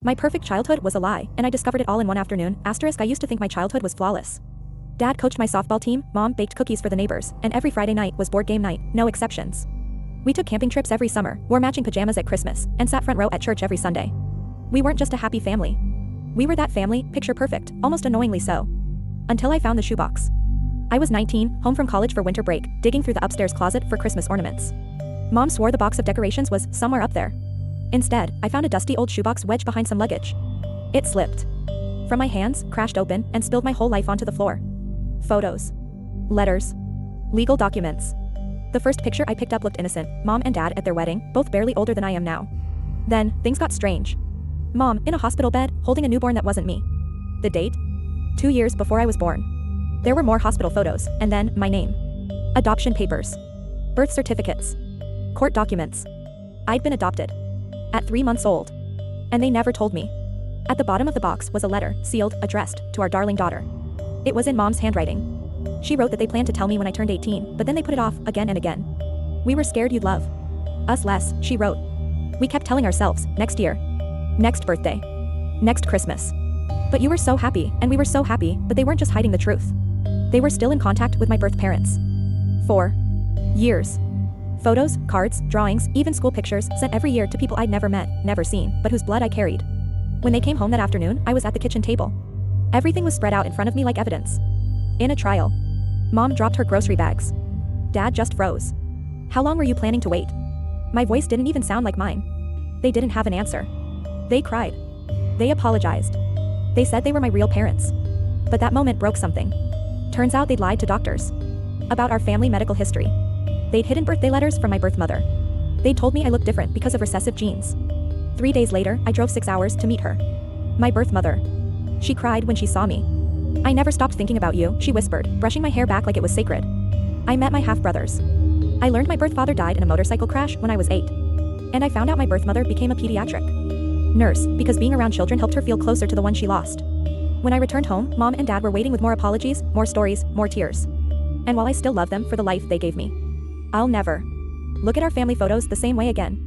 My perfect childhood was a lie, and I discovered it all in one afternoon. I used to think my childhood was flawless. Dad coached my softball team, Mom baked cookies for the neighbors, and every Friday night was board game night, no exceptions. We took camping trips every summer, wore matching pajamas at Christmas, and sat front row at church every Sunday. We weren't just a happy family. We were that family, picture perfect, almost annoyingly so. Until I found the shoebox. I was 19, home from college for winter break, digging through the upstairs closet for Christmas ornaments. Mom swore the box of decorations was somewhere up there. Instead, I found a dusty old shoebox wedged behind some luggage. It slipped from my hands, crashed open, and spilled my whole life onto the floor. Photos. Letters. Legal documents. The first picture I picked up looked innocent, Mom and Dad at their wedding, both barely older than I am now. Then, things got strange. Mom, in a hospital bed, holding a newborn that wasn't me. The date? 2 years before I was born. There were more hospital photos, and then, my name. Adoption papers. Birth certificates. Court documents. I'd been adopted. At 3 months old. And they never told me. At the bottom of the box was a letter, sealed, addressed, to our darling daughter. It was in Mom's handwriting. She wrote that they planned to tell me when I turned 18, but then they put it off, again and again. We were scared you'd love us less, she wrote. We kept telling ourselves, next year. Next birthday. Next Christmas. But you were so happy, and we were so happy, but they weren't just hiding the truth. They were still in contact with my birth parents. 4 years. Photos, cards, drawings, even school pictures, sent every year to people I'd never met, never seen, but whose blood I carried. When they came home that afternoon, I was at the kitchen table. Everything was spread out in front of me like evidence. In a trial. Mom dropped her grocery bags. Dad just froze. How long were you planning to wait? My voice didn't even sound like mine. They didn't have an answer. They cried. They apologized. They said they were my real parents. But that moment broke something. Turns out they'd lied to doctors. About our family medical history. They'd hidden birthday letters from my birth mother. They'd told me I looked different because of recessive genes. 3 days later, I drove 6 hours to meet her. My birth mother. She cried when she saw me. I never stopped thinking about you, she whispered, brushing my hair back like it was sacred. I met my half-brothers. I learned my birth father died in a motorcycle crash when I was 8. And I found out my birth mother became a pediatric nurse because being around children helped her feel closer to the one she lost. When I returned home, Mom and Dad were waiting with more apologies, more stories, more tears. And while I still love them for the life they gave me, I'll never look at our family photos the same way again.